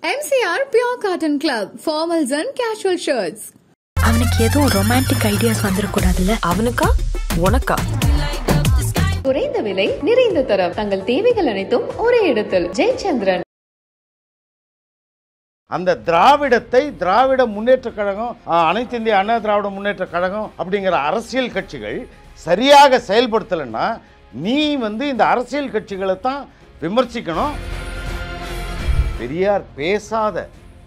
MCR Pure Cotton Club, formals and casual shirts. அவனுக்கு ஏதோ romantic ideas வந்துடக்கூடாதுல்ல. அவனுக்கா உனக்கா? குறைந்த விலை நிறைந்த தரம், தங்கள் தேவைகள் அனைத்தும் ஒரே இடத்தில். ஜெயச்சந்திரன். அந்த திராவிடத்தை திராவிட முன்னேற்ற கழகம், அனைத்து இந்திய அண்ணா திராவிட முன்னேற்ற கழகம் அப்படிங்கிற அரசியல் கட்சிகள் சரியாக செயல்படுத்தலைன்னா நீ இந்த அரசியல் கட்சிகளை தான் விமர்சிக்கணும். பெரியார் பேசாத,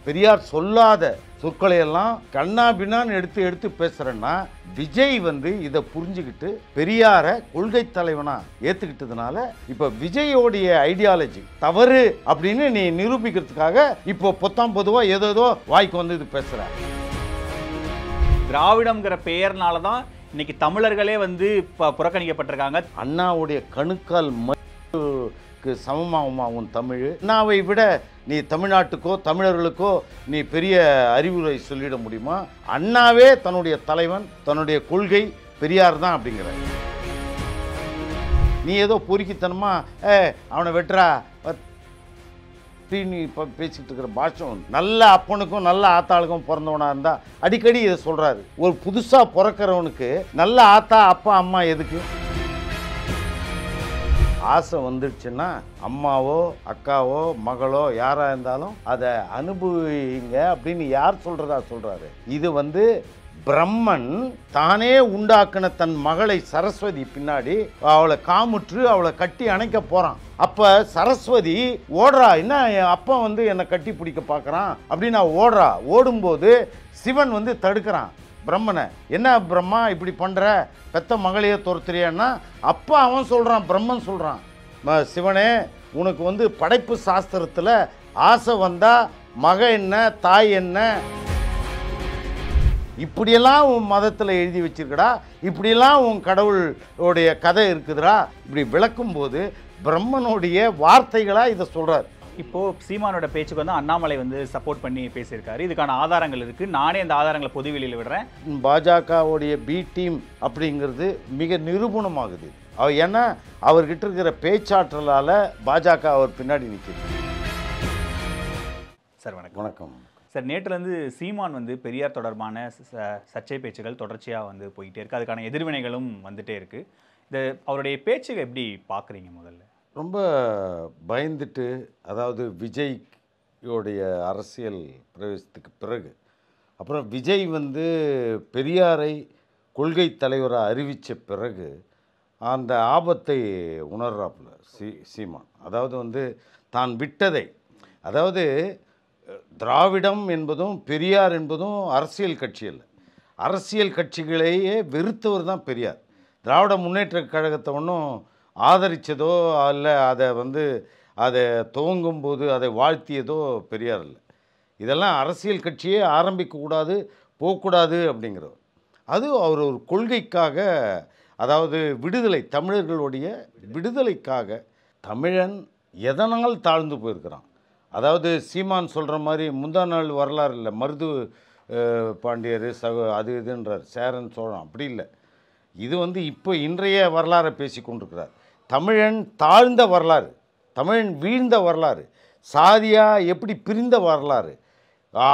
பெரியார் சொல்லாத சொற்களை எல்லாம் கண்ணா பின்னான்னு எடுத்து பேசுறேன்னா விஜய் இதை புரிஞ்சுக்கிட்டு பெரியார கொள்கை தலைவனா ஏத்துக்கிட்டதுனால இப்ப விஜயோடைய ஐடியாலஜி தவறு அப்படின்னு நீ நிரூபிக்கிறதுக்காக இப்போ பொத்தாம் பொதுவா ஏதோ வாய்க்கு இது பேசுற. திராவிடம்ங்கிற பெயர்னாலதான் இன்னைக்கு தமிழர்களே புறக்கணிக்கப்பட்டிருக்காங்க. அண்ணாவுடைய கணுக்கால் சமமாகுமா உன் தமிழ்? அண்ணாவை விட நீ தமிழ்நாட்டுக்கோ தமிழர்களுக்கோ நீ பெரிய அறிவுரை சொல்லிட முடியுமா? அண்ணாவே தன்னுடைய தலைவன், தன்னுடைய கொள்கை பெரியார் தான் அப்படிங்கிற. நீ ஏதோ பொறுக்கித்தனமா அவனை வெட்டுறா நீ இப்போ பேசிக்கிட்டு இருக்கிற பாஷம் நல்ல அப்பனுக்கும் நல்ல ஆத்தாளுக்கும் பிறந்தவனா இருந்தா அடிக்கடி இதை சொல்றாரு. ஒரு புதுசா பிறக்கிறவனுக்கு நல்ல ஆத்தா அப்பா அம்மா எதுக்கு? ஆசை வந்துடுச்சுன்னா அம்மாவோ அக்காவோ மகளோ யாரா இருந்தாலும் அதை அனுபவிங்க அப்படின்னு யார் சொல்றாரு? இது பிரம்மன் தானே உண்டாக்குன தன் மகளை சரஸ்வதி பின்னாடி அவளை காமுற்று அவளை கட்டி அணைக்க போறான். அப்ப சரஸ்வதி ஓடுறா, என்ன என் அப்பா என்னை கட்டி பிடிக்க பார்க்கறான் அப்படின்னு ஓடுறா. ஓடும்போது சிவன் தடுக்கிறான் பிரம்மனை. என்ன பிரம்மா இப்படி பண்ற, பெத்த மகளையே துரத்துறியான்னா அப்பா அவன் சொல்றான், பிரம்மன் சொல்றான், சிவனே உனக்கு படைப்பு சாஸ்திரத்துல ஆசை வந்தா மக என்ன தாய் என்ன இப்படியெல்லாம் உன் மதத்தில் எழுதி வச்சிருக்கடா, இப்படியெல்லாம் உன் கடவுளுடைய கதை இருக்குதுடா. இப்படி விளக்கும் போது பிரம்மனுடைய வார்த்தைகளா இதை சொல்றாரு. இப்போ சீமானோட பேச்சுக்கு அண்ணாமலை சப்போர்ட் பண்ணி பேசியிருக்காரு. இதுக்கான ஆதாரங்கள் இருக்கு. நானே அந்த ஆதாரங்களை பொது வெளியில் விடுறேன். பாஜகவுடைய பி டீம் அப்படிங்கிறது மிக நிரூபணமாகுது. ஏன்னா அவர்கிட்ட இருக்கிற பேச்சாற்றலால பாஜக அவர் பின்னாடி நிற்குது. சார் வணக்கம். வணக்கம் சார். நேற்றுலேருந்து சீமான் பெரியார் தொடர்பான சர்ச்சை பேச்சுகள் தொடர்ச்சியாக போயிட்டே இருக்கு. அதுக்கான எதிர்வினைகளும் வந்துட்டே இருக்கு. இந்த அவருடைய பேச்சுகள் எப்படி பார்க்குறீங்க? முதல்ல ரொம்ப பயந்துட்டு, அதாவது விஜய்யோடைய அரசியல் பிரவேசத்துக்கு பிறகு அப்புறம் விஜய் பெரியாரை கொள்கை தலைவராக அறிவித்த பிறகு அந்த ஆபத்தை உணர்றாப்புல சீமான். அதாவது தான் விட்டதை, அதாவது திராவிடம் என்பதும் பெரியார் என்பதும் அரசியல் கட்சி அல்ல, அரசியல் கட்சிகளையே வெறுத்தவர் தான் பெரியார். திராவிட முன்னேற்ற கழகத்தை ஒன்றும் ஆதரித்ததோ அல்ல, அதை அதை துவங்கும் போது அதை வாழ்த்தியதோ பெரியார் இல்லை. இதெல்லாம் அரசியல் கட்சியே ஆரம்பிக்கக்கூடாது, போகக்கூடாது அப்படிங்கிறவர். அது அவர் ஒரு கொள்கைக்காக, அதாவது விடுதலை, தமிழர்களுடைய விடுதலைக்காக. தமிழன் எதனால் தாழ்ந்து போயிருக்கிறான்? அதாவது சீமான் சொல்கிற மாதிரி முந்தா நாள் வரலாறு இல்லை, மருது பாண்டியர் அது இதுன்றார், சேரன் சோழன், அப்படி இல்லை. இது இப்போ இன்றைய வரலாறை பேசி கொண்டிருக்கிறார். தமிழன் தாழ்ந்த வரலாறு, தமிழன் வீழ்ந்த வரலாறு, சாதியாக எப்படி பிரிந்த வரலாறு,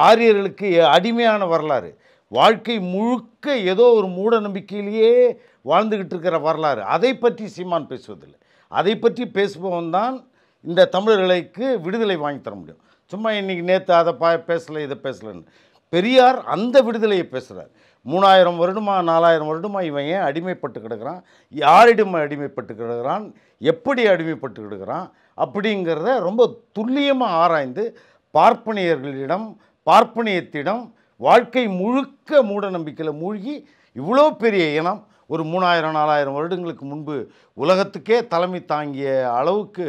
ஆரியர்களுக்கு அடிமையான வரலாறு, வாழ்க்கை முழுக்க ஏதோ ஒரு மூட நம்பிக்கையிலேயே வாழ்ந்துக்கிட்டு இருக்கிற வரலாறு. அதை பற்றி சீமான் பேசுவதில்லை. அதை பற்றி பேசுபவன் தான் இந்த தமிழர்களுக்கு விடுதலை வாங்கி தர முடியும். சும்மா இன்றைக்கி நேற்று அதை பேசலை இதை பேசலைன்னு. பெரியார் அந்த விடுதலையை பேசுகிறார். 3000 வருடமா 4000 வருடமா இவன் ஏன் அடிமைப்பட்டு கிடக்கிறான், யாரிடம் அடிமைப்பட்டு கிடக்கிறான், எப்படி அடிமைப்பட்டு கிடக்கிறான் அப்படிங்கிறத ரொம்ப துல்லியமாக ஆராய்ந்து பார்ப்பனியர்களிடம், பார்ப்பனியத்திடம் வாழ்க்கை முழுக்க மூட நம்பிக்கையில் மூழ்கி இவ்வளோ பெரிய இனம் ஒரு 3000 4000 வருடங்களுக்கு முன்பு உலகத்துக்கே தலைமை தாங்கிய அளவுக்கு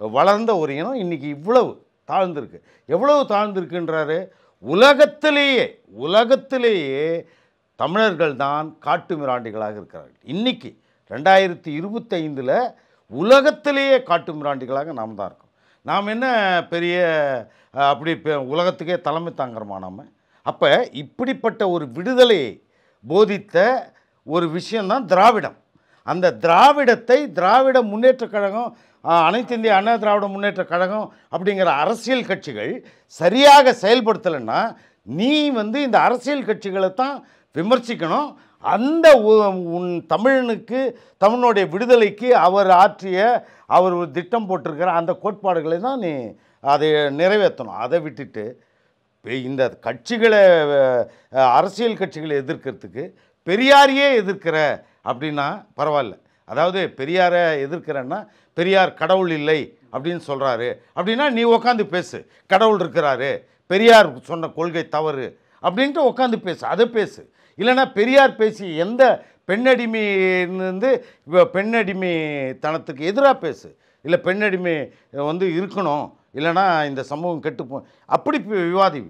வளர்ந்த ஒரு இனம் இன்றைக்கி இவ்வளவு தாழ்ந்திருக்கு. எவ்வளவு தாழ்ந்திருக்குன்றாரு? உலகத்திலேயே தமிழர்கள் தான் காட்டு மிராண்டிகளாக இருக்கிறார்கள். இன்றைக்கி 2025 உலகத்திலேயே காட்டு மிராண்டிகளாக நாம் தான் இருக்கோம். நாம் என்ன பெரிய அப்படி உலகத்துக்கே தலைமை தாங்கிறோமா நாம்? அப்போ இப்படிப்பட்ட ஒரு விடுதலையை போதித்த ஒரு விஷயந்தான் திராவிடம். அந்த திராவிடத்தை திராவிட முன்னேற்ற கழகம் அனைத்து இந்திய அண்ணா திராவிட முன்னேற்ற கழகம் அப்படிங்கிற அரசியல் கட்சிகள் சரியாக செயல்படுத்தலைன்னா நீ வந்து இந்த அரசியல் கட்சிகளை தான் விமர்சிக்கணும். அந்த உன் தமிழனுக்கு தமிழனுடைய விடுதலைக்கு அவர் அவர் ஒரு திட்டம் போட்டிருக்கிற அந்த கோட்பாடுகளை தான் நீ அதை நிறைவேற்றணும். அதை விட்டுட்டு இந்த கட்சிகளை அரசியல் கட்சிகளை எதிர்க்கிறதுக்கு பெரியாரையே எதிர்க்கிற அப்படின்னா பரவாயில்ல. அதாவது பெரியாரை எதிர்க்கிறேன்னா பெரியார் கடவுள் இல்லை அப்படின்னு சொல்கிறாரு அப்படின்னா நீ உட்காந்து பேசு, கடவுள் இருக்கிறாரு, பெரியார் சொன்ன கொள்கை தவறு அப்படின்ட்டு உட்காந்து பேசு, அதை பேசு. இல்லைன்னா பெரியார் பேசி எந்த பெண்ணடிமையிலிருந்து பெண்ணடிமைத்தனத்துக்கு எதிராக பேசு, இல்லை பெண்ணடிமை வந்து இருக்கணும், இல்லைனா இந்த சமூகம் கெட்டுப்போ அப்படி விவாதி.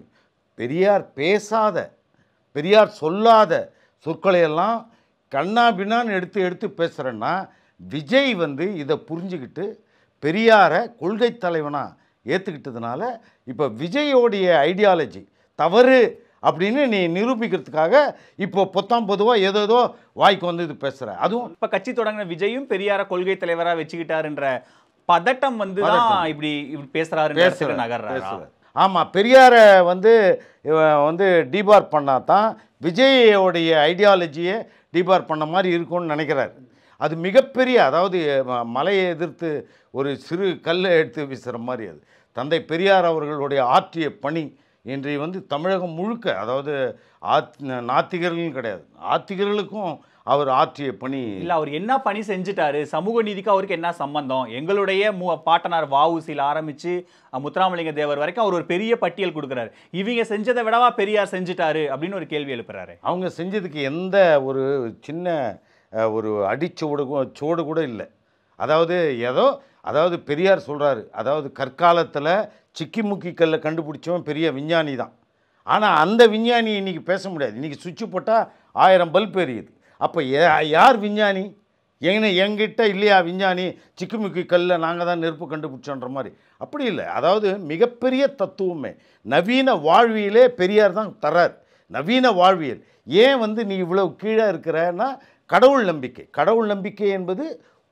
பெரியார் பேசாத, பெரியார் சொல்லாத சொற்களையெல்லாம் கண்ணா பின்னான்னு எடுத்து பேசுகிறேன்னா விஜய் வந்து இதை புரிஞ்சுக்கிட்டு பெரியாரை கொள்கை தலைவனாக ஏற்றுக்கிட்டதுனால இப்போ விஜயோடைய ஐடியாலஜி தவறு அப்படின்னு நீ நிரூபிக்கிறதுக்காக இப்போ பொதுவாக ஏதோ வாய்க்கு வந்து இது பேசுகிற. அதுவும் இப்போ கட்சி தொடங்கின விஜயும் பெரியார கொள்கை தலைவராக வச்சுக்கிட்டாருன்ற பதட்டம் வந்து தான் இப்படி பேசுகிறாரு நகர்றாரு. ஆமாம், பெரியாரை வந்து டிபார் பண்ணால் தான் விஜயோடைய ஐடியாலஜியை டிபார் பண்ண மாதிரி இருக்கும்னு நினைக்கிறாரு. அது மிகப்பெரிய, அதாவது மலையை எதிர்த்து ஒரு சிறு கல்லை எடுத்து வீசுகிற மாதிரி. அது தந்தை பெரியார் அவர்களுடைய ஆற்றிய பணி இன்றைய வந்து தமிழகம் முழுக்க, அதாவது நாத்திகர்களும் கிடையாது, ஆத்திகர்களுக்கும் அவர் ஆற்றிய பணி இல்லை. அவர் என்ன பணி செஞ்சுட்டாரு, சமூக நீதிக்கு அவருக்கு என்ன சம்பந்தம்? எங்களுடைய பாட்டனார் வஉசியில் ஆரம்பித்து முத்துராமலிங்க தேவர் வரைக்கும் அவர் ஒரு பெரிய பட்டியல் கொடுக்குறாரு. இவங்க செஞ்சதை விடவா பெரியார் செஞ்சுட்டாரு அப்படின்னு ஒரு கேள்வி எழுப்புறாரு. அவங்க செஞ்சதுக்கு எந்த ஒரு சின்ன ஒரு சோடு கூட இல்லை. அதாவது பெரியார் சொல்கிறாரு, அதாவது கற்காலத்தில் சிக்கி முக்கி கல்லை கண்டுபிடிச்சவன் பெரிய விஞ்ஞானி தான். ஆனால் அந்த விஞ்ஞானி இன்றைக்கி பேச முடியாது. இன்றைக்கி சுவிட்சு போட்டால் 1000 பல்ப் எரியுது. அப்போ யார் விஞ்ஞானி? எங்கிட்ட இல்லையா விஞ்ஞானி? சிக்கிமுக்கி கல்லில் நாங்கள் தான் நெருப்பு கண்டுபிடிச்சோன்ற மாதிரி. அப்படி இல்லை. அதாவது மிகப்பெரிய தத்துவமே நவீன வாழ்வியலே பெரியார் தான் தர்றார். நவீன வாழ்வியல் ஏன் வந்து நீ இவ்வளோ கீழே இருக்கிறன்னா கடவுள் நம்பிக்கை. கடவுள் நம்பிக்கை என்பது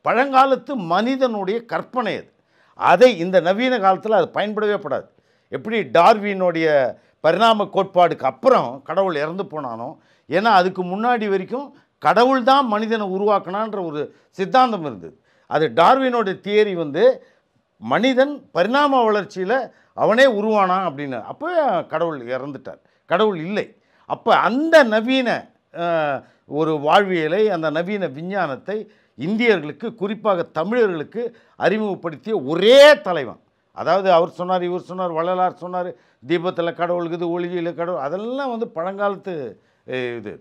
பழங்காலத்து மனிதனுடைய கற்பனை. அதை இந்த நவீன காலத்தில் அது பயன்படவே படாது. எப்படி டார்வினுடைய பரிணாம கோட்பாடுக்கு அப்புறம் கடவுள் இறந்து போனானோ, ஏன்னா அதுக்கு முன்னாடி வரைக்கும் கடவுள் தான் மனிதனை உருவாக்கினான்ற ஒரு சித்தாந்தம் இருந்தது. அது டார்வினோட தியரி வந்து மனிதன் பரிணாம வளர்ச்சியில் அவனே உருவானான் அப்படின்னு. அப்போ கடவுள் இறந்துட்டார், கடவுள் இல்லை. அப்போ அந்த நவீன ஒரு வாழ்வியலை, அந்த நவீன விஞ்ஞானத்தை இந்தியர்களுக்கு, குறிப்பாக தமிழர்களுக்கு அறிமுகப்படுத்திய ஒரே தலைவன். அதாவது அவர் சொன்னார், இவர் சொன்னார், வள்ளலார் சொன்னார், தீபத்தில் கடவுள் இருக்குது, ஒளியில் கடவுள், அதெல்லாம் வந்து பழங்காலத்து இது.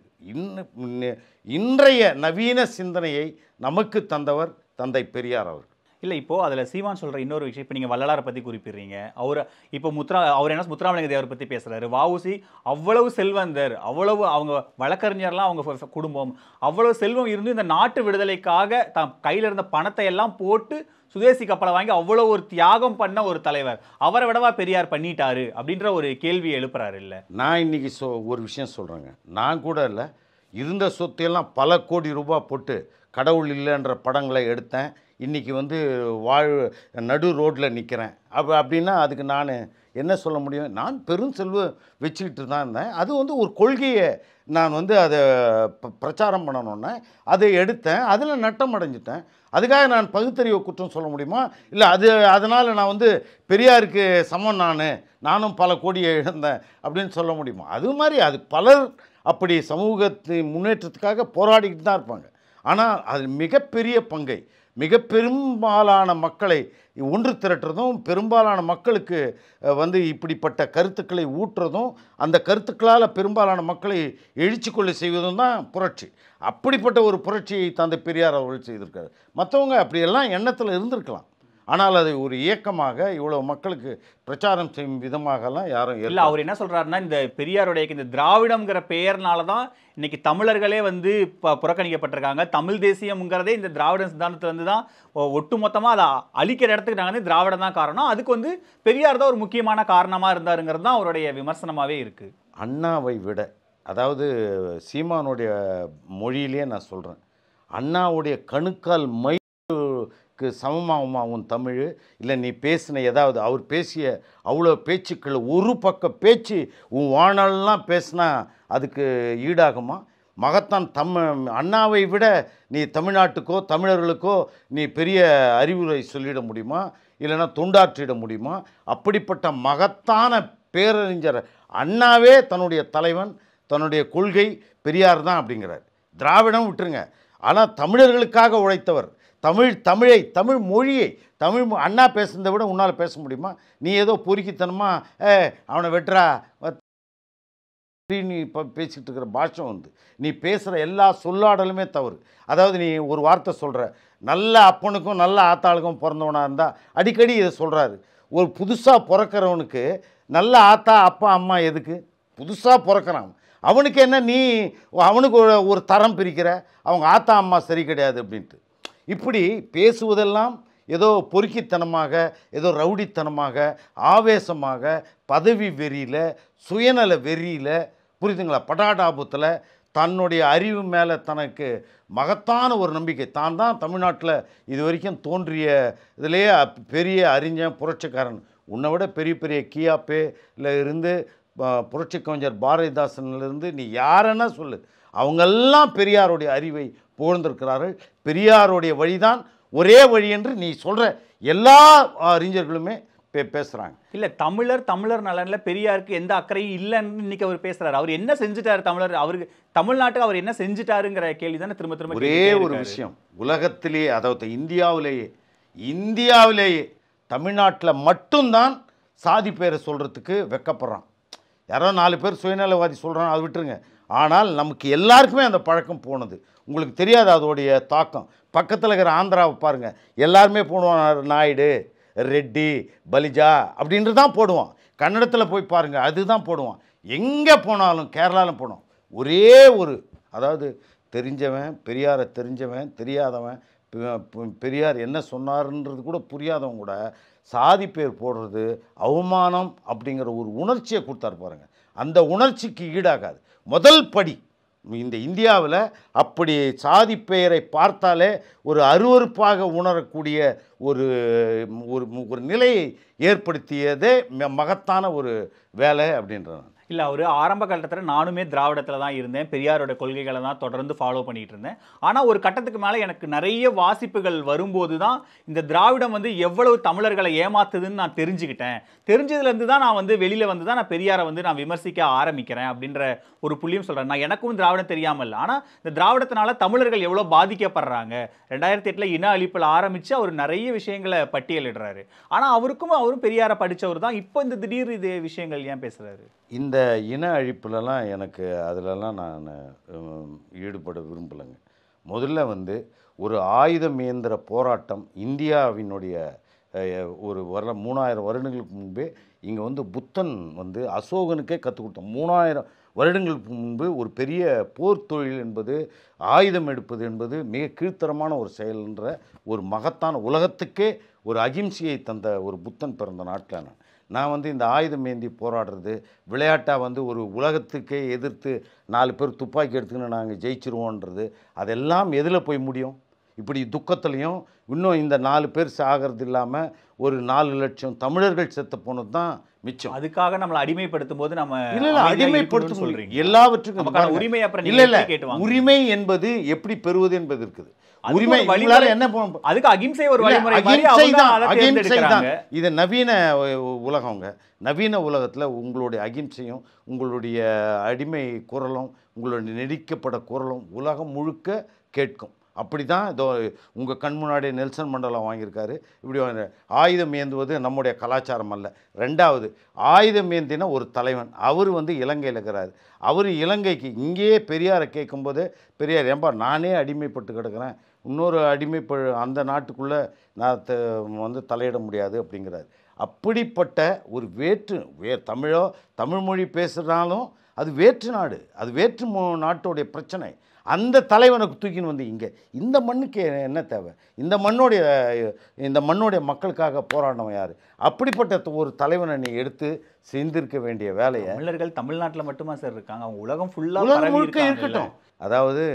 இன்றைய நவீன சிந்தனையை நமக்கு தந்தவர் தந்தை பெரியார் அவர். இல்லை, இப்போது அதில் சீமான் சொல்கிற இன்னொரு விஷயம், இப்போ நீங்கள் வள்ளலாரை பற்றி குறிப்பிடுறீங்க. இப்போ அவர் என்ன முத்துராமலிங்க தேவர் பற்றி பேசுகிறாரு. வஉசி அவ்வளவு செல்வந்தர், அவ்வளவு அவங்க வழக்கறிஞர்லாம், அவங்க குடும்பம் அவ்வளவு செல்வம் இருந்து இந்த நாட்டு விடுதலைக்காக தான் கையில் இருந்த பணத்தை எல்லாம் போட்டு சுதேசி கப்பலை வாங்கி அவ்வளோ ஒரு தியாகம் பண்ண ஒரு தலைவர். அவரை விடவா பெரியார் பண்ணிட்டாரு அப்படின்ற ஒரு கேள்வியை எழுப்புறாரு. இல்லை, நான் இன்னைக்கு ஒரு விஷயம் சொல்கிறேங்க. நான் கூட இல்லை, இருந்த சொத்தையெல்லாம் பல கோடி ரூபாய் போட்டு கடவுள் இல்லைன்ற படங்களை எடுத்தேன். இன்றைக்கி வந்து நடு ரோட்டில் நிற்கிறேன். அப்படின்னா அதுக்கு நான் என்ன சொல்ல முடியும்? நான் பெரும் செல்வம் வச்சுக்கிட்டு தான் இருந்தேன். அது வந்து ஒரு கொள்கையை நான் வந்து அதை பிரச்சாரம் பண்ணணுன்னே அதை எடுத்தேன். அதில் நட்டம் அடைஞ்சிட்டேன். அதுக்காக நான் பகுத்தறிவை குற்றம் சொல்ல முடியுமா? இல்லை, அதனால் நான் வந்து பெரியாருக்கு சமம், நானும் பல கோடியை இழந்தேன் அப்படின்னு சொல்ல முடியுமா? அது மாதிரி அது பலர் அப்படி சமூகத்தின் முன்னேற்றத்துக்காக போராடிக்கிட்டு தான் இருப்பாங்க. ஆனால் அது மிகப்பெரிய பங்கை, மிக பெரும்பாலான மக்களை ஒன்று திரட்டுறதும், பெரும்பாலான மக்களுக்கு வந்து இப்படிப்பட்ட கருத்துக்களை ஊட்டுறதும், அந்த கருத்துக்களால் பெரும்பாலான மக்களை எழுச்சி கொள்ள செய்வதும் தான் புரட்சி. அப்படிப்பட்ட ஒரு புரட்சியை தந்தை பெரியார் அவர்கள் செய்திருக்காரு. மற்றவங்க அப்படியெல்லாம் எண்ணத்தில் இருந்திருக்கலாம், ஆனால் அதை ஒரு இயக்கமாக இவ்வளோ மக்களுக்கு பிரச்சாரம் செய்யும் விதமாகலாம் யாரும் இல்லை. அவர் என்ன சொல்கிறாருன்னா, இந்த பெரியாருடைய இந்த திராவிடம்ங்கிற பெயர்னால தான் இன்னைக்கு தமிழர்களே வந்து புறக்கணிக்கப்பட்டிருக்காங்க. தமிழ் தேசியம்ங்கிறதே இந்த திராவிட சித்தாந்தத்துலேருந்து தான் ஒட்டுமொத்தமாக அதை அழிக்கிற இடத்துக்கு நாங்கள் வந்து திராவிடம் தான் காரணம். அதுக்கு வந்து பெரியார் தான் ஒரு முக்கியமான காரணமாக இருந்தாருங்கிறது தான் அவருடைய விமர்சனமாகவே இருக்குது. அண்ணாவை விட, அதாவது சீமானுடைய மொழியிலே நான் சொல்கிறேன், அண்ணாவுடைய கணுக்கால் தமிழுக்கு சமமாகுமா உன் தமிழ்? இல்லை நீ பேசின ஏதாவது அவர் பேசிய அவ்வளோ பேச்சுக்கள் ஒரு பக்க பேச்சு உன் வாழ்நாளெலாம் பேசினா அதுக்கு ஈடாகுமா? மகத்தான் அண்ணாவை விட நீ தமிழ்நாட்டுக்கோ தமிழர்களுக்கோ நீ பெரிய அறிவுரை சொல்லிட முடியுமா? இல்லைன்னா தொண்டாற்றிட முடியுமா? அப்படிப்பட்ட மகத்தான பேரறிஞர் அண்ணாவே தன்னுடைய தலைவன், தன்னுடைய கொள்கை பெரியார் தான் அப்படிங்கிறார். திராவிடம் விட்டுருங்க, ஆனால் தமிழர்களுக்காக உழைத்தவர். தமிழ் மொழியை அண்ணா பேசுனதை விட உன்னால் பேச முடியுமா? நீ ஏதோ பொறுக்கித்தனமா அவனை வெட்டுறா நீ இப்போ பேசிகிட்டு இருக்கிற பாஷை நீ பேசுகிற எல்லா சொல்லாடலுமே தவறு. அதாவது நீ ஒரு வார்த்தை சொல்கிற, நல்ல அப்பனுக்கும் நல்ல ஆத்தாளுக்கும் பிறந்தவனாக இருந்தால் அடிக்கடி இதை சொல்கிறாரு. ஒரு புதுசாக பிறக்கிறவனுக்கு நல்ல ஆத்தா அப்பா அம்மா எதுக்கு? புதுசாக பிறக்கிறான் அவனுக்கு என்ன நீ அவனுக்கு ஒரு தரம் பிரிக்கிற, அவங்க ஆத்தா அம்மா சரி கிடையாது அப்படின்ட்டு. இப்படி பேசுவதெல்லாம் ஏதோ பொறுக்கித்தனமாக, ஏதோ ரவுடித்தனமாக, ஆவேசமாக, பதவி வெறியில், சுயநல வெறியில், புரியுதுங்களா, படாடாபத்தில், தன்னுடைய அறிவு மேலே தனக்கு மகத்தான ஒரு நம்பிக்கை. தான் தமிழ்நாட்டில் இது வரைக்கும் தோன்றிய இதிலேயே பெரிய அறிஞன் புரட்சிக்காரன், உன்னை விட பெரிய பெரிய கியாப்பேல இருந்து புரட்சி கவிஞர் பாரதிதாசனிலிருந்து நீ யாரென்னா சொல்லு, அவங்கெல்லாம் பெரியாருடைய அறிவை புகழ்ந்திருக்கிறார்கள். பெரியாருடைய வழிதான் ஒரே வழி என்று நீ சொல்கிற எல்லா அறிஞர்களுமே பேசுகிறாங்க. இல்லை, தமிழர் நலனில் பெரியாருக்கு எந்த அக்கறையும் இல்லைன்னு இன்னைக்கு அவர் பேசுகிறார். அவர் என்ன செஞ்சுட்டாரு அவருக்கு தமிழ்நாட்டுக்கு அவர் என்ன செஞ்சுட்டாருங்கிற கேள்வி தானே திரும்ப திரும்ப. ஒரே ஒரு விஷயம், உலகத்திலேயே, அதாவது இந்தியாவிலேயே தமிழ்நாட்டில் மட்டும்தான் சாதி பேரை சொல்கிறதுக்கு வெக்கப்படுறான். யாரோ 4 பேர் சுயநலவாதி சொல்கிறான், அதை விட்டுருங்க. ஆனால் நமக்கு எல்லாருக்குமே அந்த பழக்கம் போனது. உங்களுக்கு தெரியாது அதோடைய தாக்கம். பக்கத்தில் இருக்கிற ஆந்திராவை பாருங்கள், எல்லாருமே போடுவான் நாயுடு, ரெட்டி, பலிஜா அப்படின்ட்டு தான் போடுவான். கன்னடத்தில் போய் பாருங்கள், அதுதான் போடுவான். எங்கே போனாலும், கேரளாவில் போனோம், ஒரே ஒரு, அதாவது தெரிஞ்சவன் பெரியாரை தெரிஞ்சவன், தெரியாதவன் பெரியார் என்ன சொன்னார்ன்றது கூட புரியாதவங்க கூட சாதி பேர் போடுறது அவமானம் அப்படிங்கிற ஒரு உணர்ச்சியை கொடுத்தாரு பாருங்க. அந்த உணர்ச்சிக்கு ஈடாகாது. முதல் படி இந்த இந்தியாவில் அப்படி சாதி பெயரை பார்த்தாலே ஒரு அருவருப்பாக உணரக்கூடிய ஒரு ஒரு நிலையை ஏற்படுத்தியதே மகத்தான ஒரு வேலை அப்படின்றாங்க. இல்லை, அவர் ஆரம்ப கட்டத்தில் நானுமே திராவிடத்தில் தான் இருந்தேன், பெரியாரோட கொள்கைகளை தான் தொடர்ந்து ஃபாலோ பண்ணிகிட்டு இருந்தேன். ஆனால் ஒரு கட்டத்துக்கு மேலே எனக்கு நிறைய வாசிப்புகள் வரும்போது தான் இந்த திராவிடம் எவ்வளவு தமிழர்களை ஏமாத்துதுன்னு நான் தெரிஞ்சதுலேருந்து தான் நான் வெளியில் வந்து தான் நான் பெரியாரை நான் விமர்சிக்க ஆரம்பிக்கிறேன் அப்படின்ற ஒரு புள்ளியும் சொல்கிறேன். நான் எனக்கும் திராவிடம் தெரியாமல், ஆனால் இந்த திராவிடத்தினால தமிழர்கள் எவ்வளோ பாதிக்கப்படுறாங்க. 2008 இன அழிப்பில் ஆரம்பித்து அவர் நிறைய விஷயங்களை பட்டியலிடுறாரு. ஆனால் அவரும் பெரியாரை படித்தவர் தான். இப்போ இந்த திடீர் இது விஷயங்கள் ஏன் பேசுகிறாரு? இந்த இன அழிப்புலலாம் எனக்கு அதிலலாம் நான் ஈடுபட விரும்பலைங்க. முதல்ல ஒரு ஆயுதம் இயந்திர போராட்டம் இந்தியாவினுடைய ஒரு 3000 வருடங்களுக்கு முன்பே இங்கே புத்தன் அசோகனுக்கே கற்றுக் கொடுத்தோம். 3000 வருடங்களுக்கு முன்பு ஒரு பெரிய போர் தொழில் என்பது, ஆயுதம் எடுப்பது என்பது மிக கீழ்த்தரமான ஒரு செயல்ன்ற ஒரு மகத்தான, உலகத்துக்கே ஒரு அகிம்சையை தந்த ஒரு புத்தன் பிறந்த நாட்டில் நான் இந்த ஆயுதம் ஏந்தி போராடுறது விளையாட்டாக ஒரு உலகத்துக்கே எதிர்த்து 4 பேர் துப்பாக்கி எடுத்துக்கின்னு நாங்கள் ஜெயிச்சிருவோன்றது, அதெல்லாம் எதில் போய் முடியும்? இப்படி துக்கத்துலேயும் இன்னும் இந்த 4 பேர் சாகிறது இல்லாமல் ஒரு 4 லட்சம் தமிழர்கள் செத்து போனது தான் மிச்சம். அதுக்காக நம்மளை அடிமைப்படுத்தும் போது நம்ம அடிமைப்படுத்தும் எல்லாவற்றுக்கும் உரிமை. உரிமை என்பது எப்படி பெறுவது என்பது இருக்குது. உரிமை என்ன அதுக்கு அகிம்சை ஒரு வழிமுறை. அகிம்சை தான் இது நவீன உலகங்க. நவீன உலகத்தில் உங்களுடைய அகிம்சையும் உங்களுடைய அடிமை குரலும் உங்களுடைய நெடிக்கப்பட குரலும் உலகம் முழுக்க கேட்கும். அப்படி தான் இதோ உங்கள் கண் முன்னாடி நெல்சன் மண்டேலா வாங்கியிருக்காரு. இப்படி ஆயுதம் ஏந்துவது நம்முடைய கலாச்சாரம் அல்ல. 2வது, ஆயுதம் ஏந்தின ஒரு தலைவன், அவர் இலங்கையில் இருக்கிறார். அவர் இலங்கைக்கு இங்கேயே பெரியாரை கேட்கும்போது, பெரியார் ஏன்பா நானே அடிமைப்பட்டு கிடக்கிறேன், இன்னொரு அந்த நாட்டுக்குள்ளே நான் தலையிட முடியாது அப்படிங்கிறார். அப்படிப்பட்ட ஒரு தமிழ் மொழி பேசுகிறாலும் அது வேற்று நாடு, அது வேற்று நாட்டோடைய பிரச்சனை. அந்த தலைவனுக்கு தூக்கின்னு இங்கே இந்த மண்ணுக்கு என்ன தேவை? இந்த மண்ணுடைய மக்களுக்காக போராடினவன் யார்? அப்படிப்பட்ட ஒரு தலைவனை நீ எடுத்து செய்திருக்க வேண்டிய வேலையை. தமிழர்கள் தமிழ்நாட்டில் மட்டுமா சார் இருக்காங்க? அவங்க உலகம் ஃபுல்லாக உலகம் முழுக்க இருக்கட்டும். அதாவது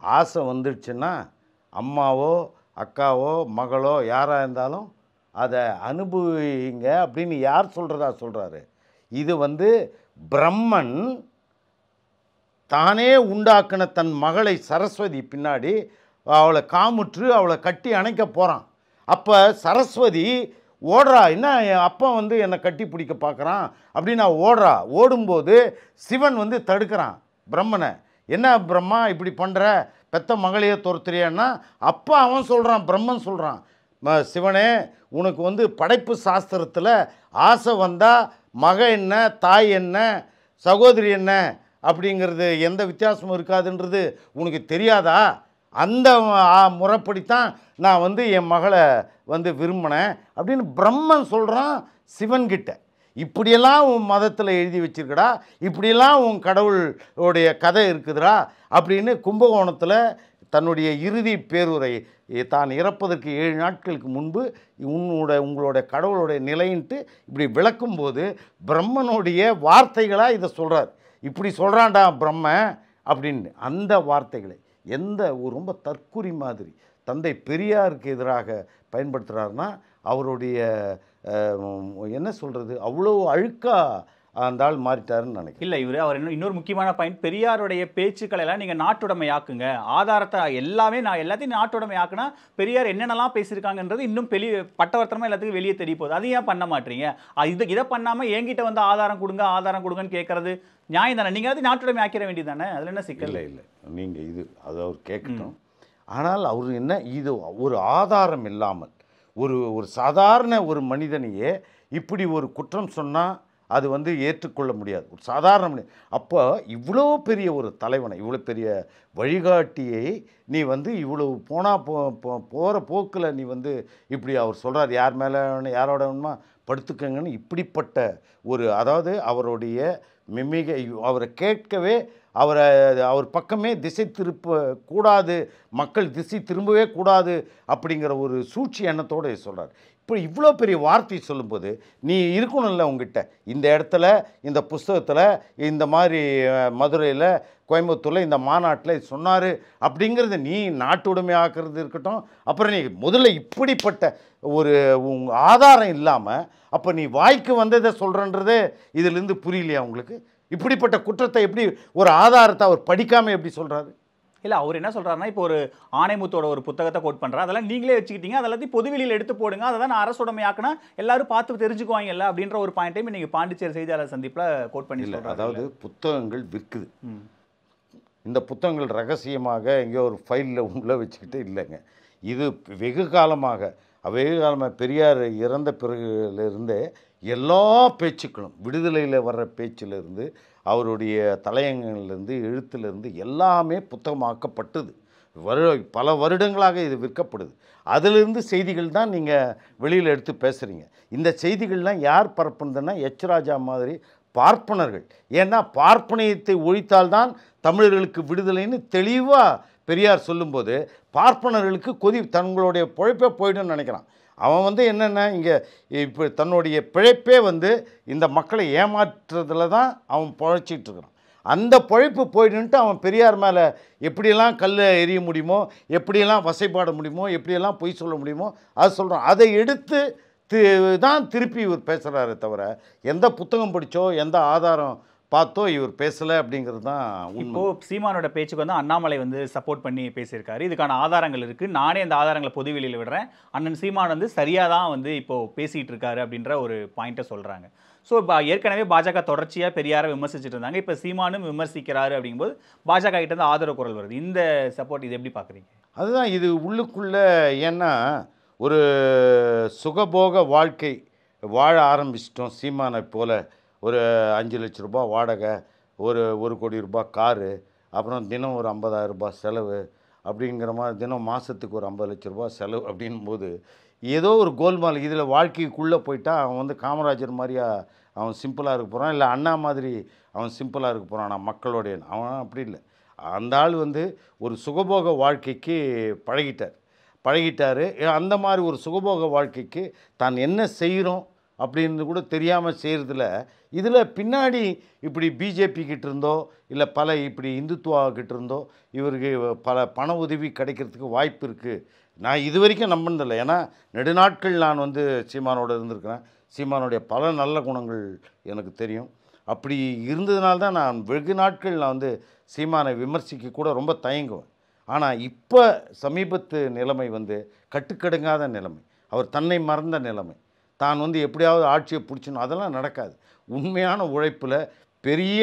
ஆசை வந்துடுச்சுன்னா அம்மாவோ அக்காவோ மகளோ யாராக இருந்தாலும் அதை அனுபவிங்க அப்படின்னு யார் சொல்கிறாரு? இது வந்து பிரம்மன் தானே உண்டாக்கின தன் மகளை சரஸ்வதி பின்னாடி அவளை காமுற்று அவளை கட்டி அணைக்க போகிறான். அப்போ சரஸ்வதி ஓடுறா, என்ன என் அப்பா வந்து என்னை கட்டி பிடிக்க பார்க்குறான் அப்படின்னு ஓடுறா. ஓடும்போது சிவன் வந்து தடுக்கிறான் பிரம்மனை. என்ன பிரம்மா இப்படி பண்ணுற, பெத்த மகளையே துரத்துறியான்னா அப்பா அவன் சொல்கிறான், பிரம்மன் சொல்கிறான், சிவனே உனக்கு வந்து படைப்பு சாஸ்திரத்தில் ஆசை வந்தால் மக என்ன தாய் என்ன சகோதரி என்ன அப்படிங்கிறது எந்த வித்தியாசமும் இருக்காதுன்றது உனக்கு தெரியாதா? அந்த முறைப்படித்தான் நான் வந்து என் மகளை வந்து விரும்பினேன் அப்படின்னு பிரம்மன் சொல்கிறான் சிவன்கிட்ட. இப்படியெல்லாம் உன் மதத்தில் எழுதி வச்சிருக்கடா, இப்படியெல்லாம் உன் கடவுளுடைய கதை இருக்குதுடா அப்படின்னு கும்பகோணத்தில் தன்னுடைய இறுதி பேருரை தான் இறப்பதற்கு 7 நாட்களுக்கு முன்பு உங்களோட கடவுளுடைய நிலைன்ட்டு இப்படி விளக்கும்போது பிரம்மனுடைய வார்த்தைகளாக இதை சொல்கிறார். இப்படி சொல்கிறான்டா பிரம்ம அப்படின்னு. அந்த வார்த்தைகளை எந்த ஒரு ரொம்ப தற்குறி மாதிரி தந்தை பெரியாருக்கு எதிராக பயன்படுத்துகிறாருன்னா அவருடைய என்ன சொல்கிறது, அவ்வளோ அழுக்காக அந்த ஆள் மாறிட்டாருன்னு நினைக்கிறேன். இல்லை, அவர் இன்னொரு முக்கியமான பாயிண்ட், பெரியாருடைய பேச்சுக்களை எல்லாம் நீங்கள் நாட்டுடைமையாக்குங்க, ஆதாரத்தை எல்லாத்தையும் நாட்டுடைமையாக்குனா பெரியார் என்னென்னலாம் பேசியிருக்காங்கன்றது இன்னும் பட்டவர்த்தனமாக எல்லாத்துக்கும் வெளியே தெரிய போகுது. அதை ஏன் பண்ண மாட்டீங்க? இதை பண்ணாமல் என்கிட்ட வந்து ஆதாரம் கொடுங்கன்னு கேட்கறது நியாயம் தானே? நீங்கள் அது நாட்டுடைமை ஆக்கிட வேண்டியது தானே, அதில் என்ன சிக்கல்? இல்லை நீங்கள் அது அவர் கேட்கட்டும். ஆனால் அவர் என்ன, இது ஒரு ஆதாரம் இல்லாமல் ஒரு சாதாரண ஒரு மனிதனையே இப்படி ஒரு குற்றம் சொன்னால் அது வந்து ஏற்றுக்கொள்ள முடியாது. ஒரு சாதாரண மனிதன். அப்போ இவ்வளோ பெரிய ஒரு தலைவனை, இவ்வளோ பெரிய வழிகாட்டியை நீ வந்து இவ்வளவு போகிற போக்கில் நீ வந்து இப்படி அவர் சொல்கிறார், யார் மேலே யாரோட வேணுமா படுத்துக்கங்கன்னு இப்படிப்பட்ட ஒரு, அதாவது அவருடைய அவரை கேட்கவே அவர் பக்கமே திசை திருப்ப கூடாது, மக்கள் திசை திரும்பவே கூடாது அப்படிங்கிற ஒரு சூழ்ச்சி எண்ணத்தோடு சொல்கிறார். இப்போ இவ்வளோ பெரிய வார்த்தை சொல்லும்போது நீ இருக்கணும்ல உங்ககிட்ட, இந்த இடத்துல இந்த புஸ்தகத்தில் இந்த மாதிரி மதுரையில் கோயம்புத்தூரில் இந்த மாநாட்டில் சொன்னார் அப்படிங்கிறது நீ நாட்டுடைமை ஆக்கிறது இருக்கட்டும். அப்புறம் நீ முதல்ல இப்படிப்பட்ட ஒரு ஆதாரம் இல்லாமல் அப்போ நீ வாய்க்கு வந்ததை சொல்கிறன்றது இதிலேருந்து புரியலையா உங்களுக்கு? இப்படிப்பட்ட குற்றத்தை எப்படி ஒரு ஆதாரத்தை அவர் படிக்காமல் எப்படி சொல்கிறாரு? இல்லை, அவர் என்ன சொல்கிறாருன்னா, இப்போ ஒரு ஆணைமுத்தோட ஒரு புத்தகத்தை கோட் பண்ணுறாரு, அதெல்லாம் நீங்களே வச்சுக்கிட்டீங்க, அதெல்லாத்தையும் பொதுவெளியில் எடுத்து போடுங்க, அதை தான் அரசுடைமையாக்குனா எல்லாரும் பார்த்து தெரிஞ்சுக்குவாங்கல்ல அப்படின்ற ஒரு பாயிண்ட்டையும் நீங்கள் பாண்டிச்சேரி செய்தியாளர் சந்திப்பில் கோட் பண்ணி சொல்கிறாங்க. அதாவது புத்தகங்கள் விற்குது, இந்த புத்தகங்கள் ரகசியமாக எங்கேயோ ஒரு ஃபைலில் உள்ள வச்சுக்கிட்டு இல்லைங்க. இது வெகு காலமாக பெரியார் இறந்த பிறகுலேருந்தே எல்லா பேச்சுக்களும், விடுதலையில் வர்ற பேச்சிலிருந்து அவருடைய தலையங்கங்கள்லேருந்து எழுத்துலேருந்து எல்லாமே புத்தகமாக்கப்பட்டது. பல வருடங்களாக இது விற்கப்படுது. அதிலிருந்து செய்திகள் தான் நீங்கள் வெளியில் எடுத்து பேசுகிறீங்க. இந்த செய்திகள்லாம் யார் பரப்புனதுன்னா எச் ராஜா மாதிரி பார்ப்பனர்கள். ஏன்னா பார்ப்பனியத்தை ஒழித்தால்தான் தமிழர்களுக்கு விடுதலைன்னு தெளிவாக பெரியார் சொல்லும்போது பார்ப்பனர்களுக்கு தங்களுடைய பொழைப்பே போய்டுன்னு நினைக்கிறான். அவன் வந்து என்னென்ன இங்கே இப்போ தன்னுடைய பிழைப்பே வந்து இந்த மக்களை ஏமாற்றுறதுல தான் அவன் பொழைச்சிக்கிட்டு இருக்கிறான். அந்த பொழைப்பு போய்டுன்ட்டு அவன் பெரியார் மேலே எப்படியெல்லாம் கல்லை எறிய முடியுமோ, எப்படியெல்லாம் வசைப்பாட முடியுமோ, எப்படியெல்லாம் பொய் சொல்ல முடியுமோ அது சொல்கிறான். அதை எடுத்து தான் திருப்பி இவர் பேசுகிறாரே தவிர எந்த புத்தகம் படித்தோ எந்த ஆதாரம் பார்த்தோ இவர் பேசலை அப்படிங்கிறது தான். இப்போது சீமானோட பேச்சுக்கு வந்து அண்ணாமலை வந்து சப்போர்ட் பண்ணி பேசியிருக்காரு. இதுக்கான ஆதாரங்கள் இருக்குது, நானே அந்த ஆதாரங்களை பொதுவெளியில் விடுறேன், அண்ணன் சீமான் வந்து சரியாக தான் வந்து இப்போது பேசிகிட்டு இருக்காரு அப்படின்ற ஒரு பாயிண்ட்டை சொல்கிறாங்க. ஸோ ஏற்கனவே பாஜக தொடர்ச்சியாக பெரியாரை விமர்சிச்சுட்டு இருந்தாங்க, இப்போ சீமானும் விமர்சிக்கிறாரு அப்படிங்கும்போது பாஜக கிட்ட இருந்து ஆதரவு குரல் வருது. இந்த சப்போர்ட் இது எப்படி பார்க்குறீங்க? அதுதான் இது உள்ளுக்குள்ளே. ஏன்னா ஒரு சுகபோக வாழ்க்கை வாழ ஆரம்பிச்சிட்டோம் சீமானை போல். ஒரு 5 லட்ச ரூபா வாடகை, ஒரு கோடி ரூபாய் காரு, அப்புறம் தினம் ஒரு 50,000 ரூபாய் செலவு அப்படிங்கிற மாதிரி, தினம் மாதத்துக்கு ஒரு 50 லட்ச ரூபா செலவு அப்படின்போது ஏதோ ஒரு கோல்மால் இதில் வாழ்க்கைக்குள்ளே போயிட்டா அவன் வந்து காமராஜர் மாதிரியா அவன் சிம்பிளாக இருக்க போகிறான், இல்லை அண்ணா மாதிரி அவன் சிம்பிளாக இருக்க போகிறான். நான் மக்களோடைய அவன் அப்படி இல்லை. அந்த ஆள் வந்து ஒரு சுகபோக வாழ்க்கைக்கு பழகிட்டார். அந்த மாதிரி ஒரு சுகபோக வாழ்க்கைக்கு தான் என்ன செய்கிறோம் அப்படின்னு கூட தெரியாமல் செய்கிறதுல இதில் பின்னாடி இப்படி பிஜேபி கிட்ட இருந்தோ இல்லை பல இப்படி இந்துத்துவா கிட்ட இருந்தோ இவருக்கு பல பண உதவி கிடைக்கிறதுக்கு வாய்ப்பு இருக்குது. நான் இது வரைக்கும் நம்பினதில்லை. ஏன்னா நெடுநாட்கள் நான் வந்து சீமானோடு இருந்திருக்கிறேன். சீமானுடைய பல நல்ல குணங்கள் எனக்கு தெரியும். அப்படி இருந்ததுனால தான் நான் வெகு நாட்கள் நான் வந்து சீமானை விமர்சிக்க கூட ரொம்ப தயங்குவேன். ஆனால் இப்போ சமீபத்து நிலைமை வந்து கட்டுக்கடுங்காத நிலைமை, அவர் தன்னை மறந்த நிலைமை, தான் வந்து எப்படியாவது ஆட்சியை பிடிச்சணும், அதெல்லாம் நடக்காது. உண்மையான உழைப்பில் பெரிய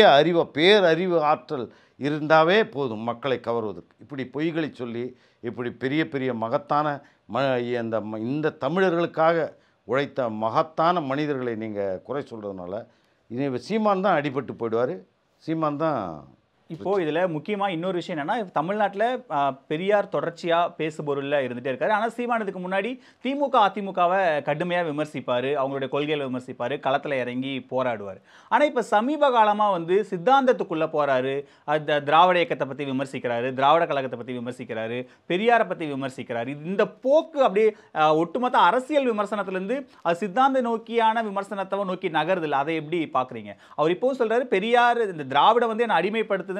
பேரறிவு ஆற்றல் இருந்தாவே போதும் மக்களை கவர்வதற்கு. இப்படி பொய்களை சொல்லி இப்படி பெரிய பெரிய மகத்தான இந்த தமிழர்களுக்காக உழைத்த மகத்தான மனிதர்களை நீங்கள் குறை சொல்கிறதுனால இது சீமான் தான் அடிபட்டு போயிடுவார். சீமான் தான். இப்போ இதுல முக்கியமா இன்னொரு விஷயம் என்னன்னா, தமிழ்நாட்டுல பெரியார் தொடர்ச்சியா பேசுபொருள்ல இருந்துட்டே இருக்காரு. ஆனா சீமானதுக்கு முன்னாடி திமுக அதிமுகவை கடுமையா விமர்சிப்பாரு, அவங்களுடைய கொள்கைகளை விமர்சிப்பாரு, களத்துல இறங்கி போராடுவார். ஆனா இப்ப சமீப காலமா வந்து சித்தாந்தத்துக்குள்ள போறாரு. அந்த திராவிட இயக்கத்தை பத்தி விமர்சிக்கிறாரு, திராவிட கழகத்தை பத்தி விமர்சிக்கிறாரு, பெரியாரை பத்தி விமர்சிக்கிறாரு. இந்த போக்கு அப்படியே ஒட்டுமொத்த அரசியல் விமர்சனத்துல இருந்து அது சித்தாந்த நோக்கியான விமர்சனத்தை நோக்கி நகருது இல்லை. அதை எப்படி பாக்குறீங்க? அவர் இப்பவும் சொல்றாரு, பெரியார் இந்த திராவிட வந்து என்ன அடிமைப்படுத்து,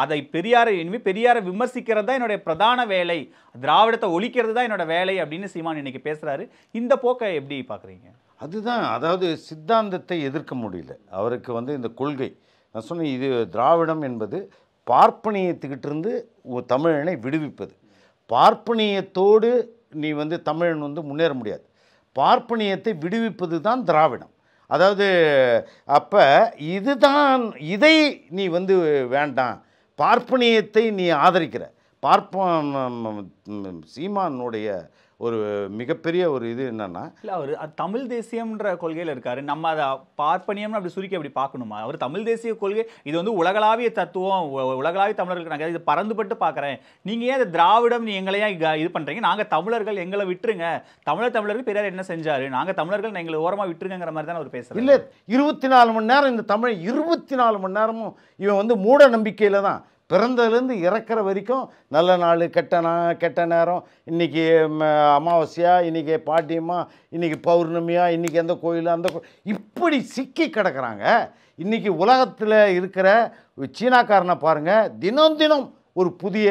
அதை பெரியாரை விமர்சிக்கிறது தான் என்னுடைய பிரதான வேலை, திராவிடத்தை ஒழிக்கிறது தான் என்னோட வேலை அப்படின்னு சீமான் இன்னைக்கு பேசுறாரு. இந்த போக்கை எப்படி பாக்குறீங்க? அதுதான், அதாவது சித்தாந்தத்தை எதிர்க்க முடியல அவருக்கு வந்து. இந்த கொள்கை நான் சொன்னேன், இது திராவிடம் என்பது பார்ப்பனியத்துக்கிட்டிருந்து தமிழனை விடுவிப்பது. பார்ப்பனியத்தோடு நீ வந்து தமிழன் வந்து முன்னேற முடியாது. பார்ப்பனியத்தை விடுவிப்பது தான் திராவிடம். அதாவது அப்போ இதை நீ வந்து வேண்டாம், பார்ப்பனியத்தை நீ ஆதரிக்கிற. சீமானுடைய ஒரு மிகப்பெரிய ஒரு இது என்னன்னா, இல்லை அவர் தமிழ் தேசியம்ன்ற கொள்கையில் இருக்காரு. நம்ம அதை பார்ப்பனியம்னு அப்படி சுருக்கி அப்படி பார்க்கணுமா? அவர் தமிழ் தேசிய கொள்கை இது வந்து உலகளாவிய தத்துவம், உலகளாவிய தமிழர்களுக்கு நாங்கள் இது பறந்துபட்டு பார்க்குறேன். நீங்கள் ஏன் திராவிடம் நீ எங்களையா இது பண்ணுறீங்க? நாங்கள் தமிழர்கள், எங்களை விட்டுருங்க. தமிழர்கள் பெரியார் என்ன செஞ்சாரு, நாங்கள் தமிழர்கள் எங்களை ஓரமாக விட்டுருங்கிற மாதிரி தான் அவர் பேசுகிறார். இல்லை, 24 மணி நேரம் இந்த தமிழ் 24 மணி நேரமும் இவன் வந்து மூட நம்பிக்கையில் தான் பிறந்ததுலேருந்து இறக்குற வரைக்கும். நல்ல நாள், கெட்ட நேரம், இன்றைக்கி அமாவாசையா, இன்றைக்கி பாட்டியம்மா, இன்றைக்கி பௌர்ணமியா, இன்றைக்கி எந்த கோயில் அந்த இப்படி சிக்கி கிடக்கிறாங்க. இன்றைக்கி உலகத்தில் இருக்கிற சீனாக்காரனை பாருங்கள், தினம் ஒரு புதிய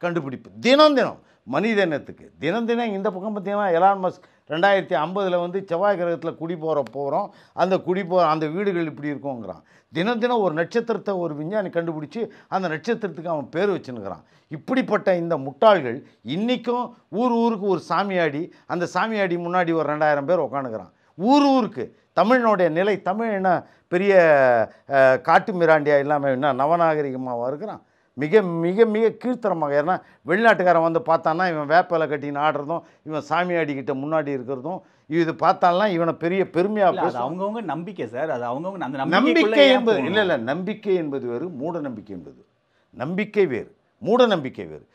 கண்டுபிடிப்பு, தினம் மனித இனத்துக்கு தினம். இந்த பக்கம் பார்த்தீங்கன்னா எலான் மஸ்க் 2050 வந்து செவ்வாய் கிரகத்தில் குடி போகிறோம், அந்த வீடுகள் இப்படி இருக்குங்கிறான். தினம் ஒரு நட்சத்திரத்தை ஒரு விஞ்ஞானி கண்டுபிடிச்சி அந்த நட்சத்திரத்துக்கு அவன் பேர் வச்சுன்னுக்கிறான். இப்படிப்பட்ட இந்த முட்டாள்கள் இன்றைக்கும் ஊருக்கு ஒரு சாமியாடி, அந்த சாமியாடி முன்னாடி ஒரு 2000 பேர் உட்காந்துக்கிறான். ஊருக்கு தமிழனுடைய நிலை, தமிழ் என்ன பெரிய காட்டு மிராண்டியா இல்லாமல் என்ன நவநாகரிகமாக இருக்கிறான். மிக மிக மிக கீழ்த்தரமாக. ஏன்னா வெளிநாட்டுக்காரன் வந்து பார்த்தான்னா இவன் வேப்பலை கட்டின்னு ஆடுறதும், இவன் சாமியாடிக்கிட்ட முன்னாடி இருக்கிறதும், இது பார்த்தாலாம் இவனை பெரிய பெருமையாக. அவங்கவுங்க நம்பிக்கை சார், அது அவங்கவுங்க அந்த நம்பிக்கை என்பது இல்லை, நம்பிக்கை என்பது வேறு, மூட நம்பிக்கை என்பது. நம்பிக்கை வேறு, மூட நம்பிக்கை வேறு.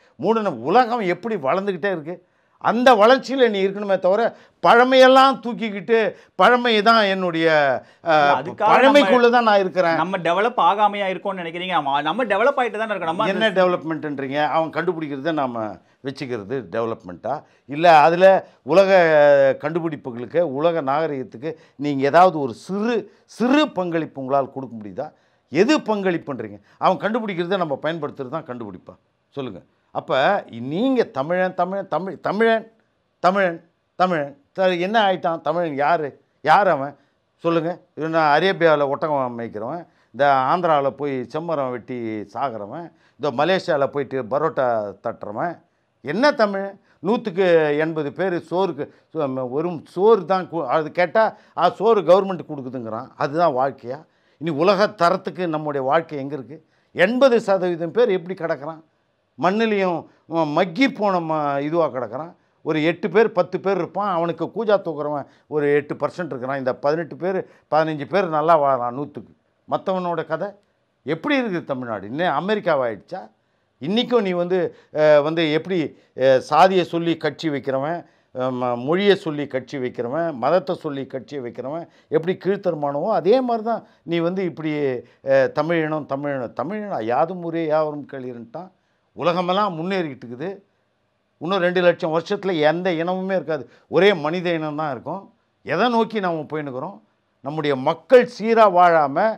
உலகம் எப்படி வளர்ந்துக்கிட்டே இருக்குது, அந்த வளர்ச்சியில் நீ இருக்கணுமே தவிர பழமையெல்லாம் தூக்கிக்கிட்டு பழமை தான் என்னுடைய பழமைக்குள்ளே தான் நான் இருக்கிறேன். நம்ம டெவலப் ஆகாமையா இருக்கோம்னு நினைக்கிறீங்க? நம்ம டெவலப் ஆகிட்டு தான் இருக்கோம். நம்ம என்ன டெவலப்மெண்ட்டுன்றீங்க? அவன் கண்டுபிடிக்கிறத நாம் வச்சுக்கிறது டெவலப்மெண்ட்டாக இல்லை? அதில் உலக கண்டுபிடிப்புகளுக்கு, உலக நாகரிகத்துக்கு நீங்கள் ஏதாவது ஒரு சிறு பங்களிப்பு உங்களால் கொடுக்க முடியுதா? எது பங்களிப்புன்றீங்க? அவன் கண்டுபிடிக்கிறத நம்ம பயன்படுத்துறது தான் கண்டுபிடிப்பா? சொல்லுங்கள். அப்போ நீங்கள் தமிழன் என்ன ஆகிட்டான்? தமிழன் யார் அவன்? சொல்லுங்கள். நான் அரேபியாவில் ஒட்டகம் மேய்க்கிறவன், இந்த ஆந்திராவில் போய் செம்மரம் வெட்டி சாகிறவன், இந்த மலேசியாவில் போயிட்டு பரோட்டா தட்டுறவன், என்ன தமிழ்? 100க்கு 80 பேர் சோறுக்கு வெறும் சோறு தான். அது கேட்டால் சோறு கவர்மெண்ட் கொடுக்குதுங்கிறான். அதுதான் வாழ்க்கையா? இனி உலக தரத்துக்கு நம்முடைய வாழ்க்கை எங்கே இருக்குது? 80% பேர் எப்படி கிடக்கிறான்? மண்ணிலையும் மக்கி போன இதுவாக கிடக்கிறான். ஒரு 8 பேர் 10 பேர் இருப்பான். அவனுக்கு கூஜா தூக்குறவன் ஒரு 8% இருக்கிறான். இந்த 18 பேர் 15 பேர் நல்லா வாழறான் 100க்கு. மற்றவனோட கதை எப்படி இருக்குது தமிழ்நாடு? இன்னும் அமெரிக்காவாயிடுச்சா? இன்றைக்கும் நீ வந்து எப்படி சாதியை சொல்லி கட்சி வைக்கிறவன், மொழியை சொல்லி கட்சி வைக்கிறவன், மதத்தை சொல்லி கட்சியை வைக்கிறவன் எப்படி கீழ்த்தரமானவோ அதே மாதிரி தான் நீ இப்படி தமிழினம் யாதும் ஊரே யாவரும் கேளீர்ன்ட்டான். உலகமெல்லாம் முன்னேறிக்கிட்டு இருக்குது. இன்னும் 2 லட்சம் வருஷத்தில் எந்த இனமுமே இருக்காது, ஒரே மனித இனம் தான் இருக்கும். எதை நோக்கி நாம் போயின்னுக்கிறோம்? நம்முடைய மக்கள் சீராக வாழாமல்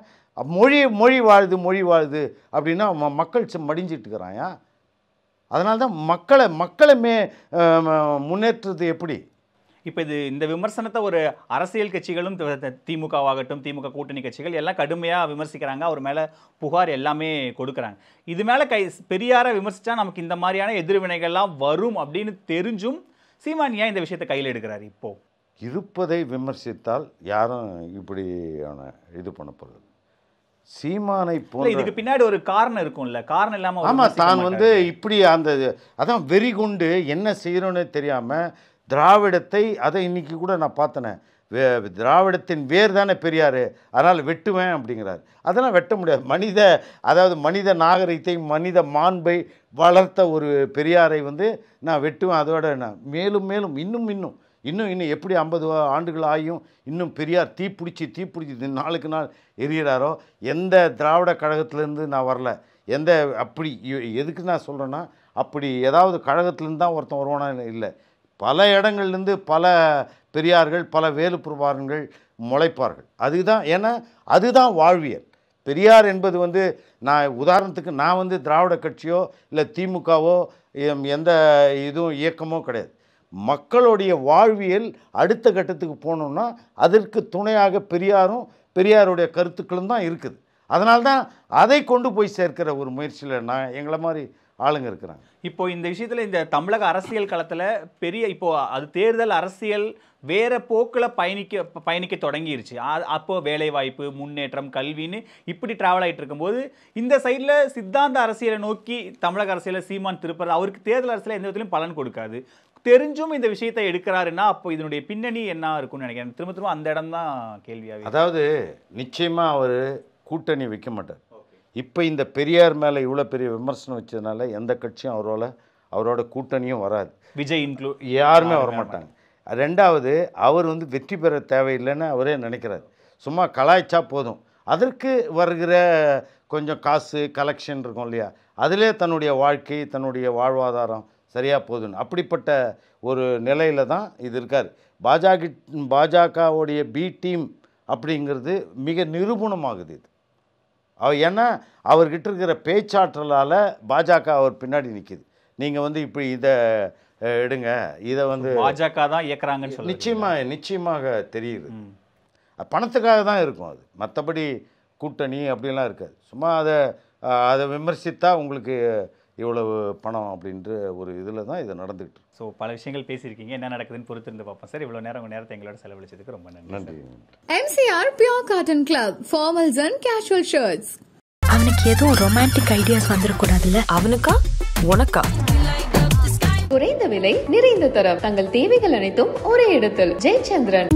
மொழி வாழுது அப்படின்னா மக்கள் மடிஞ்சிட்டு இருக்கிறாயா? அதனால தான் மக்களை முன்னேற்றுறது எப்படி? இப்போ இந்த விமர்சனத்தை ஒரு அரசியல் கட்சிகளும் திமுகவாகட்டும், திமுக கூட்டணி கட்சிகள் எல்லாம் கடுமையாக விமர்சிக்கிறாங்க. அவர் மேலே புகார் எல்லாமே கொடுக்குறாங்க. இது மேலே பெரியாரை விமர்சித்தா நமக்கு இந்த மாதிரியான எதிர்வினைகள்லாம் வரும் அப்படின்னு தெரிஞ்சும் சீமான் ஏன் இந்த விஷயத்தை கையில் எடுக்கிறாரு? இப்போது இருப்பதை விமர்சித்தால் யாரும் இப்படியான இது பண்ண போகிறது. சீமானை போல இதுக்கு பின்னாடி ஒரு காரணம் இருக்கும்ல, காரணம் இல்லாமல். ஆமாம், தான் இப்படி அதான் வெறி கொண்டு என்ன செய்யணும்னு தெரியாமல் திராவிடத்தை, அதை இன்னைக்கு கூட நான் பார்த்தேனே, திராவிடத்தின் வேர் தானே பெரியார், அதனால் வெட்டுவேன் அப்படிங்கிறார். அதெல்லாம் வெட்ட முடியாது. மனித நாகரிகத்தை, மனித மாண்பை வளர்த்த ஒரு பெரியாரை நான் வெட்டுவேன். அதோட நான் மேலும் இன்னும் எப்படி 50 ஆண்டுகள் ஆகியும் இன்னும் பெரியார் தீப்பிடிச்சி நாளுக்கு நாள் எரிகிறாரோ. எந்த திராவிட கழகத்திலேருந்து நான் வரல, அப்படி எதுக்கு நான் சொல்கிறேன்னா, அப்படி ஏதாவது கழகத்திலேருந்து தான் ஒருத்தன் வருவானா? இல்லை, பல இடங்கள்லேருந்து பல பெரியார்கள், பல வேலுப்பிரபாரங்கள் முளைப்பார்கள். அதுதான், ஏன்னா அதுதான் வாழ்வியல். பெரியார் என்பது நான் உதாரணத்துக்கு நான் திராவிட கட்சியோ இல்லை திமுகவோ எந்த இதுவும் இயக்கமோ கிடையாது. மக்களுடைய வாழ்வியல் அடுத்த கட்டத்துக்கு போகணுன்னா அதற்கு துணையாக பெரியாருடைய கருத்துக்களும் தான் இருக்குது. அதனால்தான் அதை கொண்டு போய் சேர்க்கிற ஒரு முயற்சியில் எங்களை மாதிரி ஆளுங்க இருக்கிறாங்க. இப்போ இந்த விஷயத்தில் இந்த தமிழக அரசியல் களத்தில் இப்போ அது தேர்தல் அரசியல் வேற போக்கில் பயணிக்க தொடங்கிருச்சு. அப்போது வேலைவாய்ப்பு, முன்னேற்றம், கல்வின்னு இப்படி ட்ராவல் ஆகிட்டு இருக்கும்போது இந்த சைடில் சித்தாந்த அரசியலை நோக்கி தமிழக அரசியலை சீமான் திருப்பறது அவருக்கு தேர்தல் அரசியல் எந்த விதத்திலையும் பலன் கொடுக்காது. தெரிஞ்சும் இந்த விஷயத்தை எடுக்கிறாருன்னா அப்போ இதனுடைய பின்னணி என்ன இருக்கும்னு நினைக்கிறேன். திரும்ப அந்த இடம் தான் கேள்வியாக. அதாவது நிச்சயமாக அவர் கூட்டணி வைக்க மாட்டார். இப்போ இந்த பெரியார் மேலே இவ்வளோ பெரிய விமர்சனம் வச்சதுனால எந்த கட்சியும் அவரோட கூட்டணியும் வராது. விஜய் யாருமே வரமாட்டாங்க. ரெண்டாவது, அவர் வெற்றி பெற தேவையில்லைன்னு அவரே நினைக்கிறார். சும்மா கலாய்ச்சா போதும், அதற்கு வருகிற கொஞ்சம் காசு கலெக்ஷன் இருக்கும் இல்லையா, அதிலே தன்னுடைய வாழ்க்கை, தன்னுடைய வாழ்வாதாரம் சரியாக போதுன்னு அப்படிப்பட்ட ஒரு நிலையில் தான் இது இருக்கார். பாஜகவுடைய பி டீம் அப்படிங்கிறது மிக நிரூபணமாகுது இது. ஏன்னா அவர்கிட்ட இருக்கிற பேச்சாற்றலால் பாஜக அவர் பின்னாடி நிற்கிது. நீங்கள் இப்படி இதை எடுங்க, இதை பாஜக தான் இயக்குறாங்கன்னு சொல்லி நிச்சயமாக தெரியுது. பணத்துக்காக தான் இருக்கும் அது, மற்றபடி கூட்டணி அப்படிலாம் இருக்காது. சும்மா அதை விமர்சித்தா உங்களுக்கு இவ்வளவு பணம் அப்படின்ற ஒரு இதில் தான் இது நடந்துகிட்டு. ஸோ பல விஷயங்கள் பேசியிருக்கீங்க, என்ன நடக்குதுன்னு பொறுத்திருந்து பார்ப்போம் சார். இவ்வளோ நேரம் உங்கள் நேரத்தை எங்களோட செலவழிச்சதுக்கு ரொம்ப நன்றி. MCR Pure Cotton Club, formals and casual shirts. அவனுக்கு எதுவும் ரொமான்டிக் ஐடியாஸ் வந்துடக்கூடாதுல்ல. அவனுக்கா உனக்கா? குறைந்த விலை நிறைந்த தரம், தங்கள் தேவைகள் அனைத்தும் ஒரே இடத்தில். ஜெயச்சந்திரன்.